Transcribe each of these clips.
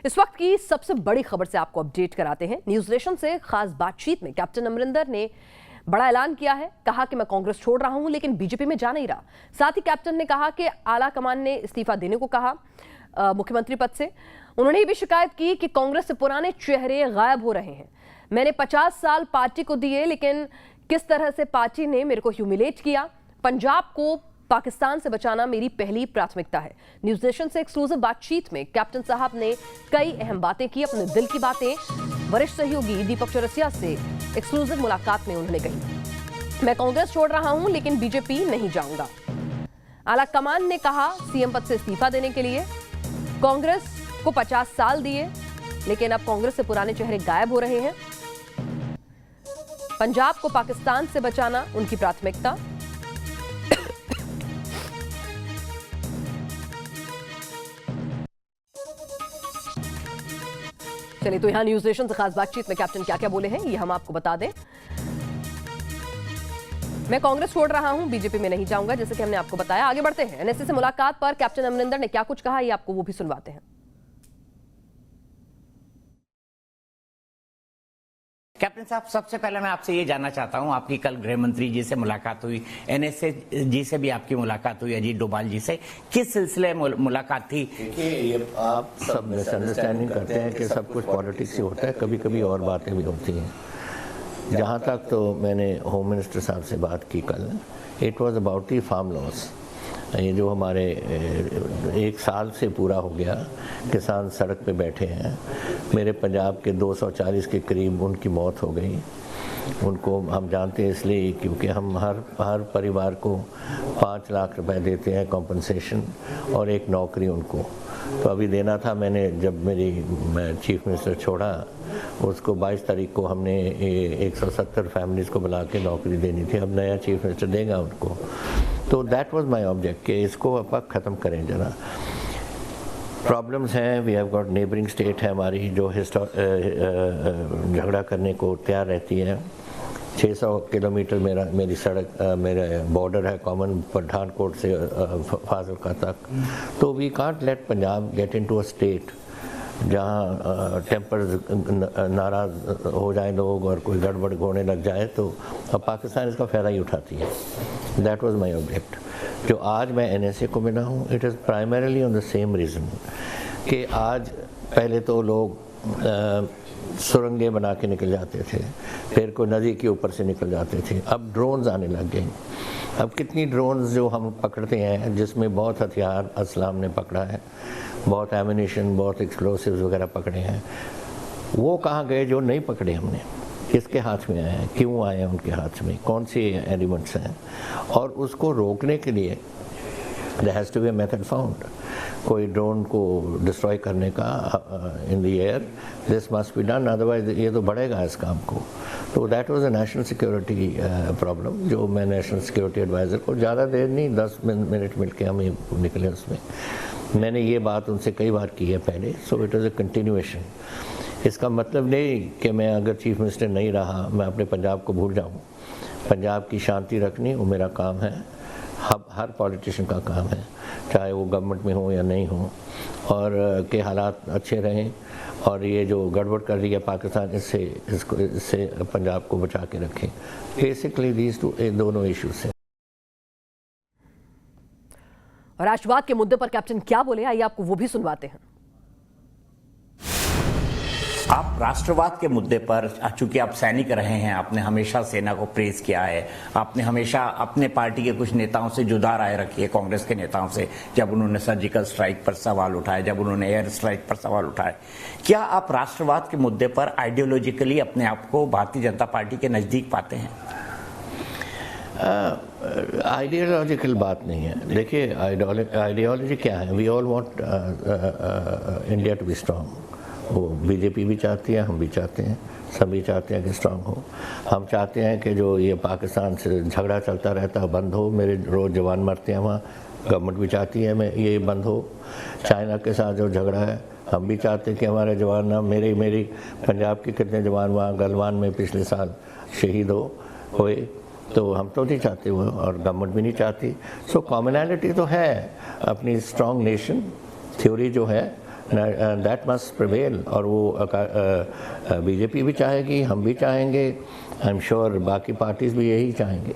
इस वक्त की सबसे बड़ी खबर से आपको अपडेट कराते हैं। न्यूज नेशन से खास बातचीत में कैप्टन अमरिंदर ने बड़ा ऐलान किया है। कहा कि मैं कांग्रेस छोड़ रहा हूं लेकिन बीजेपी में जा नहीं रहा। साथ ही कैप्टन ने कहा कि आला कमान ने इस्तीफा देने को कहा मुख्यमंत्री पद से। उन्होंने ये भी शिकायत की कि कांग्रेस से पुराने चेहरे गायब हो रहे हैं। मैंने 50 साल पार्टी को दिए लेकिन किस तरह से पार्टी ने मेरे को ह्यूमिलेट किया। पंजाब को पाकिस्तान से बचाना मेरी पहली प्राथमिकता है। न्यूज नेशन से एक्सक्लूसिव बातचीत में कैप्टन साहब ने कई अहम बातें की, अपने दिल की बातें वरिष्ठ सहयोगी दीपक चौरसिया से एक्सक्लूसिव मुलाकात में उन्होंने कही। मैं कांग्रेस छोड़ रहा हूं लेकिन बीजेपी नहीं जाऊंगा। आला कमान ने कहा सीएम पद से इस्तीफा देने के लिए। कांग्रेस को 50 साल दिए लेकिन अब कांग्रेस से पुराने चेहरे गायब हो रहे हैं। पंजाब को पाकिस्तान से बचाना उनकी प्राथमिकता। चलिए तो यहां न्यूज नेशन से खास बातचीत में कैप्टन क्या क्या बोले हैं ये हम आपको बता दें। मैं कांग्रेस छोड़ रहा हूं, बीजेपी में नहीं जाऊंगा, जैसे कि हमने आपको बताया। आगे बढ़ते हैं। एनएसए से मुलाकात पर कैप्टन अमरिंदर ने क्या कुछ कहा ये आपको वो भी सुनवाते हैं। कैप्टन साहब, सबसे पहले मैं आपसे ये जानना चाहता हूं, आपकी कल गृह मंत्री जी से मुलाकात हुई, एनएसए जी से भी आपकी मुलाकात हुई, अजीत डोभाल जी से, किस सिलसिले में मुलाकात थी? ये आप सब मिसअंडरस्टैंडिंग करते हैं कि सब कुछ पॉलिटिक्स ही होता है, कभी कभी और बातें भी होती हैं। जहाँ तक तो मैंने होम मिनिस्टर साहब से बात की कल, it was about the farm laws. ये जो हमारे 1 साल से पूरा हो गया, किसान सड़क पे बैठे हैं। मेरे पंजाब के 240 के करीब उनकी मौत हो गई। उनको हम जानते हैं इसलिए क्योंकि हम हर परिवार को 5 लाख रुपए देते हैं कॉम्पनसेशन और एक नौकरी उनको। तो अभी देना था। मैंने जब मैं चीफ मिनिस्टर छोड़ा, उसको 22 तारीख को हमने 170 फैमिलीज़ को बुला के नौकरी देनी थी। अब नया चीफ मिनिस्टर देगा उनको। तो दैट वाज माय ऑब्जेक्ट कि इसको अब ख़त्म करें जरा। प्रॉब्लम्स हैं, we have got neighbouring state है हमारी जो झगड़ा करने को तैयार रहती है। 600 किलोमीटर मेरी सड़क मेरा बॉर्डर है कॉमन पठानकोट से फाजिलका तक। तो we can't let Punjab get into a state जहाँ टेम्पर नाराज़ हो जाए लोग और कोई गड़बड़ होने लग जाए। तो अब पाकिस्तान इसका फ़ायदा ही उठाती है। That was my object. जो आज मैं एनएसए को मिला हूँ, it is primarily on the same reason कि आज पहले तो लोग सुरंगें बना के निकल जाते थे, फिर कोई नदी के ऊपर से निकल जाते थे। अब ड्रोन्स आने लग गए। अब कितनी ड्रोन्स जो हम पकड़ते हैं, जिसमें बहुत हथियार असलाम ने पकड़ा है, बहुत एमिनेशन, बहुत एक्सप्लोसिव्स वगैरह पकड़े हैं, वो कहाँ गए जो नहीं पकड़े हमने? किसके हाथ में आए हैं, क्यों आए हैं उनके हाथ में, कौन से एलिमेंट्स हैं? और उसको रोकने के लिए there has to be a method found. कोई ड्रोन को डिस्ट्रॉय करने का in the air, this must be done, otherwise ये तो बढ़ेगा इस काम को। तो that was a national security problem जो मैं नेशनल सिक्योरिटी एडवाइज़र को ज़्यादा देर नहीं 10 मिनट मिल के हम निकले उसमें। मैंने ये बात उनसे कई बार की है पहले। So it is a continuation. इसका मतलब नहीं कि मैं अगर चीफ मिनिस्टर नहीं रहा मैं अपने पंजाब को भूल जाऊँ। पंजाब की शांति रखनी वो मेरा काम है, हर पॉलिटिशियन का काम है, चाहे वो गवर्नमेंट में हो या नहीं हो, और के हालात अच्छे रहें। और ये जो गड़बड़ कर रही है पाकिस्तान, इससे पंजाब को बचा के रखें। बेसिकली दीज दोनों इश्यूज हैं। और राष्ट्रवाद के मुद्दे पर कैप्टन क्या बोले आइए आपको वो भी सुनवाते हैं। आप राष्ट्रवाद के मुद्दे पर, चूंकि आप सैनिक रहे हैं, आपने हमेशा सेना को प्रेज किया है, आपने हमेशा अपने पार्टी के कुछ नेताओं से जुदा राय रखी है, कांग्रेस के नेताओं से, जब उन्होंने सर्जिकल स्ट्राइक पर सवाल उठाए, जब उन्होंने एयर स्ट्राइक पर सवाल उठाए। क्या आप राष्ट्रवाद के मुद्दे पर आइडियोलॉजिकली अपने आप को भारतीय जनता पार्टी के नजदीक पाते हैं? आइडियोलॉजिकल बात नहीं है। देखिए, आइडियोलॉजी क्या है? We all want India to be strong. वो बीजेपी भी चाहती है, हम भी चाहते हैं, सभी चाहते हैं कि स्ट्रांग हो। हम चाहते हैं कि जो ये पाकिस्तान से झगड़ा चलता रहता है बंद हो। मेरे रोज़ जवान मरते हैं वहाँ, गवर्नमेंट भी चाहती है मैं ये बंद हो। चाइना के साथ जो झगड़ा है, हम भी चाहते हैं कि हमारे जवान ना, मेरी पंजाब के कितने जवान वहाँ गलवान में पिछले साल शहीद हुए। तो हम तो नहीं चाहते वो, और गवर्नमेंट भी नहीं चाहती। सो कॉमनैलिटी तो है अपनी स्ट्रांग नेशन थ्योरी जो है दैट मस्ट प्रिवेल। और वो बीजेपी भी चाहेगी, हम भी चाहेंगे, आई एम श्योर बाकी पार्टीज भी यही चाहेंगे।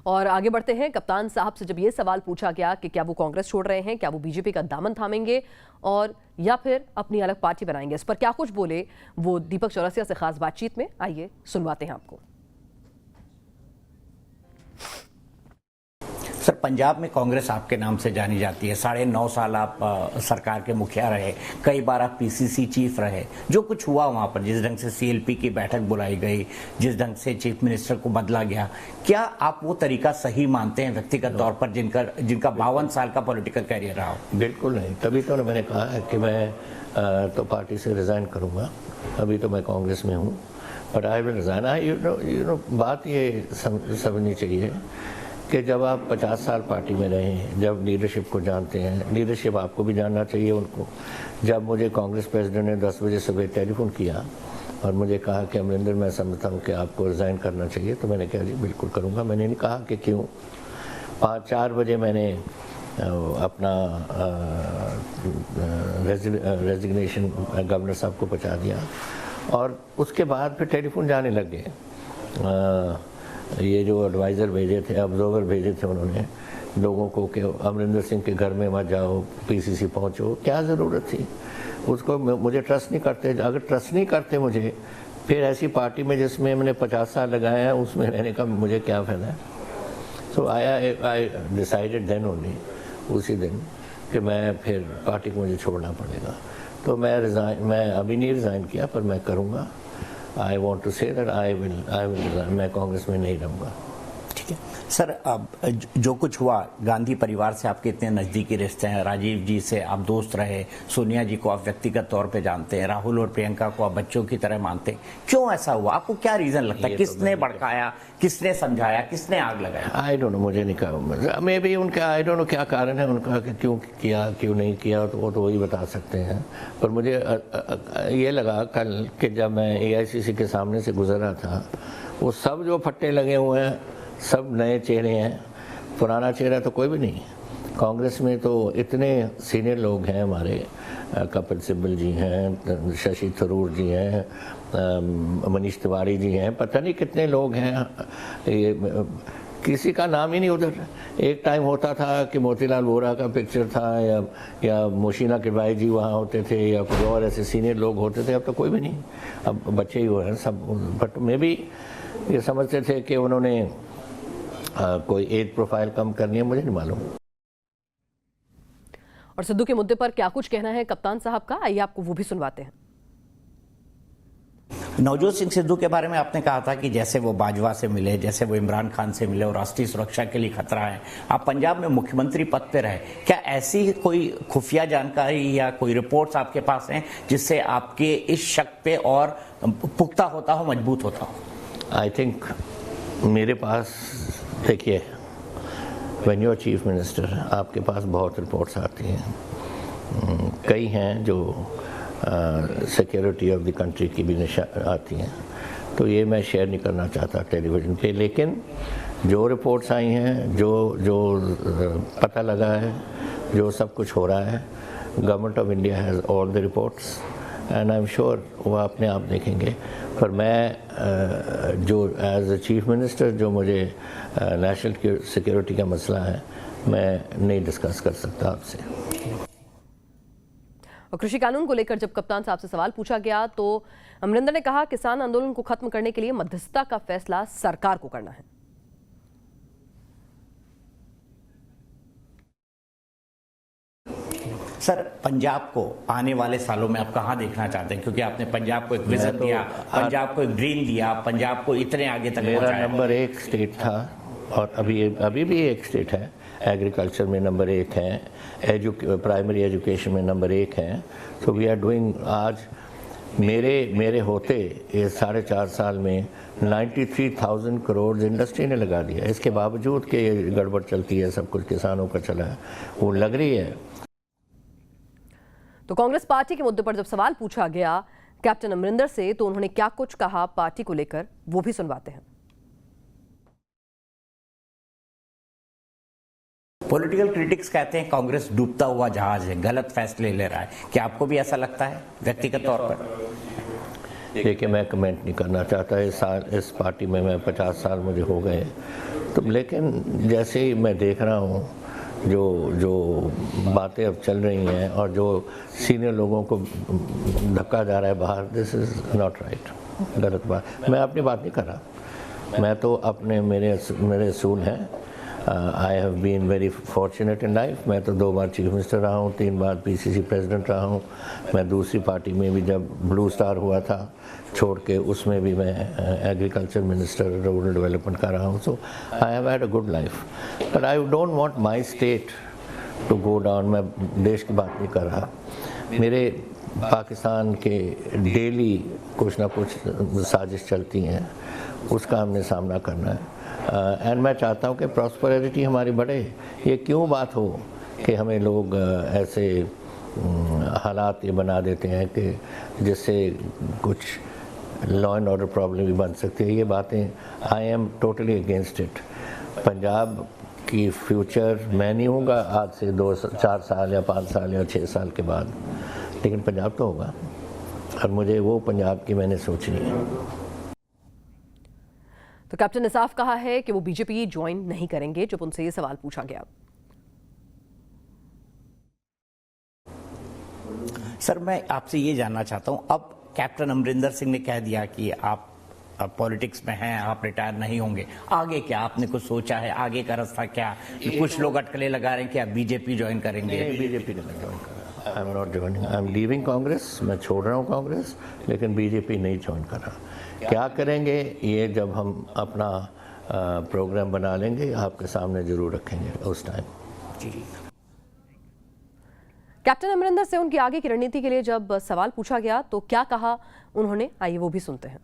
और आगे बढ़ते हैं, कप्तान साहब से जब ये सवाल पूछा गया कि क्या वो कांग्रेस छोड़ रहे हैं, क्या वो बीजेपी का दामन थामेंगे और या फिर अपनी अलग पार्टी बनाएंगे, इस पर क्या कुछ बोले वो दीपक चौरसिया से खास बातचीत में, आइए सुनवाते हैं आपको। सर, पंजाब में कांग्रेस आपके नाम से जानी जाती है। 9.5 साल आप सरकार के मुखिया रहे, कई बार आप पीसीसी चीफ रहे। जो कुछ हुआ वहां पर, जिस ढंग से सीएलपी की बैठक बुलाई गई, जिस ढंग से चीफ मिनिस्टर को बदला गया, क्या आप वो तरीका सही मानते हैं व्यक्तिगत तौर पर जिनका 52 साल का पॉलिटिकल कैरियर रहा हो? बिल्कुल नहीं, तभी तो मैंने कहा है कि मैं तो पार्टी से रिज़ाइन करूंगा। अभी तो मैं कांग्रेस में हूँ, but I will resign. You know बात ये समझनी चाहिए कि जब आप 50 साल पार्टी में रहे हैं, जब लीडरशिप को जानते हैं, लीडरशिप आपको भी जानना चाहिए उनको। जब मुझे कांग्रेस प्रेसिडेंट ने 10 बजे सुबह टेलीफोन किया और मुझे कहा कि अमरिंदर, मैं समझता हूँ कि आपको रिज़ाइन करना चाहिए, तो मैंने कहा जी बिल्कुल करूँगा। मैंने नहीं कहा कि क्यों। 4 बजे मैंने अपना रेजिग्नेशन गवर्नर साहब को पहुँचा दिया और उसके बाद फिर टेलीफोन जाने लग गए। ये जो एडवाइज़र भेजे थे, ऑब्जर्वर भेजे थे उन्होंने लोगों को कि अमरिंदर सिंह के घर में मत जाओ, पीसीसी पहुंचो, क्या ज़रूरत थी उसको? मुझे ट्रस्ट नहीं करते। अगर ट्रस्ट नहीं करते मुझे, फिर ऐसी पार्टी में जिसमें मैंने 50 साल लगाए हैं उसमें रहने का मुझे क्या फ़ायदा है? सो आई डिसाइडेड देन ओनली, उसी दिन, कि मैं फिर पार्टी को मुझे छोड़ना पड़ेगा। तो मैं अभी नहीं रिज़ाइन किया, पर मैं करूँगा। I want to say that I will मैं कांग्रेस में नहीं रहूँगा। ठीक है सर, अब जो कुछ हुआ, गांधी परिवार से आपके इतने नज़दीकी रिश्ते हैं, राजीव जी से आप दोस्त रहे, सोनिया जी को आप व्यक्तिगत तौर पे जानते हैं, राहुल और प्रियंका को आप बच्चों की तरह मानते हैं, क्यों ऐसा हुआ? आपको क्या रीज़न लगता है? किसने भड़काया, किसने समझाया, किसने आग लगाया? आई डोंट नो, मुझे नहीं कहा। मे बी उनका, आई डोंट नो क्या कारण है उनका कि क्यों किया क्यों नहीं किया, तो वो तो वही बता सकते हैं। पर मुझे ये लगा कल कि जब मैं AICC के सामने से गुजरा था, वो सब जो फट्टे लगे हुए हैं सब नए चेहरे हैं, पुराना चेहरा तो कोई भी नहीं। कांग्रेस में तो इतने सीनियर लोग हैं हमारे, कपिल सिब्बल जी हैं, शशि थरूर जी हैं, मनीष तिवारी जी हैं, पता नहीं कितने लोग हैं। ये किसी का नाम ही नहीं उधर। एक टाइम होता था कि मोतीलाल वोरा का पिक्चर था या मोशीना किडवाई जी वहाँ होते थे या कोई और ऐसे सीनियर लोग होते थे। अब तो कोई भी नहीं, अब बच्चे ही हो रहे हैं सब। बट मे भी ये समझते थे कि उन्होंने कोई एज प्रोफाइल कम करनी है, मुझे नहीं मालूम। और सिद्धू के मुद्दे पर क्या कुछ कहना है कप्तान साहब का, आइए आपको वो भी सुनवाते हैं। नवजोत सिंह सिद्धू के बारे में आपने कहा था कि जैसे वो बाजवा से मिले, जैसे वो इमरान खान से मिले और राष्ट्रीय सुरक्षा के लिए खतरा है। आप पंजाब में मुख्यमंत्री पद पे रहे, क्या ऐसी कोई खुफिया जानकारी या कोई रिपोर्ट्स आपके पास हैं जिससे आपके इस शक पे और पुख्ता होता हो, मजबूत होता हो? आई थिंक मेरे पास, देखिए, when you are chief minister आपके पास बहुत रिपोर्ट्स आती हैं। कई हैं जो सिक्योरिटी ऑफ द कंट्री की भी आती हैं, तो ये मैं शेयर नहीं करना चाहता टेलीविज़न पे। लेकिन जो रिपोर्ट्स आई हैं, जो पता लगा है, जो सब कुछ हो रहा है, government of India has all the reports and I am sure वो अपने आप देखेंगे। पर मैं जो एज ए चीफ मिनिस्टर, जो मुझे नेशनल सिक्योरिटी का मसला है, मैं नहीं डिस्कस कर सकता आपसे। और कृषि कानून को लेकर जब कप्तान साहब से सवाल पूछा गया तो अमरिंदर ने कहा, किसान आंदोलन को खत्म करने के लिए मध्यस्थता का फैसला सरकार को करना है। सर, पंजाब को आने वाले सालों में आप कहाँ देखना चाहते हैं? क्योंकि आपने पंजाब को एक विजन दिया, पंजाब को एक ड्रीम दिया, पंजाब को इतने आगे तक मेरा नंबर 1 स्टेट था और अभी भी एक स्टेट है। एग्रीकल्चर में नंबर 1 है, प्राइमरी एजुकेशन में नंबर 1 है। तो वी आर डूइंग, आज मेरे होते ये 4.5 साल में 93,000 करोड़ इंडस्ट्री ने लगा दिया। इसके बावजूद कि ये गड़बड़ चलती है, सब कुछ किसानों का चला है, वो लग रही है। तो कांग्रेस पार्टी के मुद्दे पर जब सवाल पूछा गया कैप्टन अमरिंदर से, तो उन्होंने क्या कुछ कहा पार्टी को लेकर, वो भी सुनवाते हैं। पॉलिटिकल क्रिटिक्स कहते हैं कांग्रेस डूबता हुआ जहाज है, गलत फैसले ले रहा है। क्या आपको भी ऐसा लगता है व्यक्तिगत तौर पर? देखिए, मैं कमेंट नहीं करना चाहता। इस पार्टी में मैं 50 साल मुझे हो गए, तो लेकिन जैसे ही मैं देख रहा हूँ जो बातें अब चल रही हैं और जो सीनियर लोगों को धक्का जा रहा है बाहर, दिस इज़ नॉट राइट, गलत बात। मैं अपनी बात नहीं कर रहा, मैं तो अपने मेरे असूल हैं। I have been very fortunate in life. मैं तो 2 बार चीफ मिनिस्टर रहा हूँ, 3 बार पीसीसी प्रेसिडेंट रहा हूँ। मैं दूसरी पार्टी में भी, जब ब्लू स्टार हुआ था छोड़ के, उसमें भी मैं एग्रीकल्चर मिनिस्टर रूरल डेवलपमेंट का रहा हूँ। So I have had a good life, but I don't want my state to go down. मैं देश की बात नहीं कर रहा। मेरे पाकिस्तान के डेली कुछ ना कुछ साजिश चलती हैं, उसका हमने सामना करना है। एंड मैं चाहता हूँ कि प्रॉस्पेरिटी हमारी बढ़े। ये क्यों बात हो कि हमें लोग ऐसे हालात ये बना देते हैं कि जिससे कुछ लॉ एंड ऑर्डर प्रॉब्लम भी बन सकती है। ये बातें I am totally against it. Punjab की फ्यूचर मैं नहीं होगा आज से 2-4 साल या 5 साल या 6 साल के बाद, लेकिन पंजाब तो होगा, और मुझे वो पंजाब की मैंने सोचनी है। तो कैप्टन ने साफ कहा है कि वो बीजेपी ज्वाइन नहीं करेंगे जब उनसे ये सवाल पूछा गया। सर, मैं आपसे ये जानना चाहता हूं, अब कैप्टन अमरिंदर सिंह ने कह दिया कि आप पॉलिटिक्स में हैं, आप रिटायर नहीं होंगे, आगे क्या आपने कुछ सोचा है? आगे का रास्ता क्या? कुछ लोग अटकलें लगा रहे हैं कि आप बीजेपी ज्वाइन करेंगे। बीजेपी नहीं ज्वाइन कर रहा, I am not joining, I am leaving Congress. मैं छोड़ रहा हूँ कांग्रेस, लेकिन बीजेपी नहीं ज्वाइन कर रहा। क्या करेंगे ये जब हम अपना प्रोग्राम बना लेंगे, आपके सामने जरूर रखेंगे उस टाइम। जी। कैप्टन अमरिंदर से उनकी आगे की रणनीति के लिए जब सवाल पूछा गया तो क्या कहा उन्होंने, आइए वो भी सुनते हैं।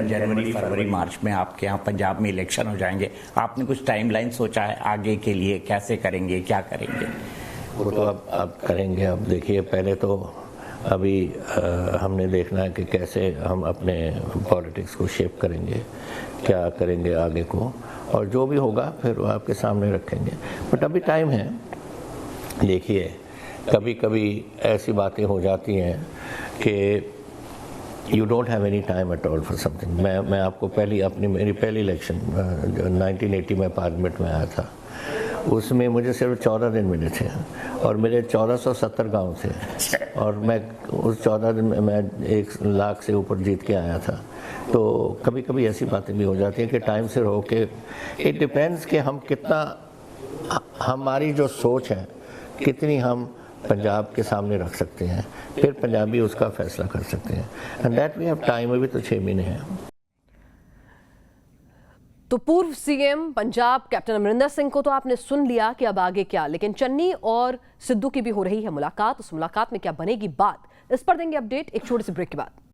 जनवरी फरवरी मार्च में आपके यहाँ पंजाब में इलेक्शन हो जाएंगे, आपने कुछ टाइमलाइन सोचा है आगे के लिए? कैसे करेंगे, क्या करेंगे? वो तो अब करेंगे। अब देखिए, पहले तो अभी हमने देखना है कि कैसे हम अपने पॉलिटिक्स को शेप करेंगे, क्या करेंगे आगे को, और जो भी होगा फिर वो आपके सामने रखेंगे। बट अभी टाइम है। देखिए, कभी कभी ऐसी बातें हो जाती हैं कि you don't have any time at all for something. मैं आपको मेरी पहली इलेक्शन 1980 में पार्लियामेंट में आया था, उसमें मुझे सिर्फ 14 दिन मिले थे और मेरे 1470 गांव थे, और मैं उस 14 दिन में मैं 1 लाख से ऊपर जीत के आया था। तो कभी कभी ऐसी बातें भी हो जाती हैं कि टाइम से रहो के इट डिपेंड्स कि हम कितना, हमारी जो सोच है कितनी हम पंजाब के सामने रख सकते हैं, फिर पंजाबी उसका फैसला कर सकते हैं। And that we have time, अभी तो 6 महीने हैं। तो पूर्व सीएम पंजाब कैप्टन अमरिंदर सिंह को तो आपने सुन लिया कि अब आगे क्या, लेकिन चन्नी और सिद्धू की भी हो रही है मुलाकात। उस मुलाकात में क्या बनेगी बात, इस पर देंगे अपडेट एक छोटे से ब्रेक के बाद।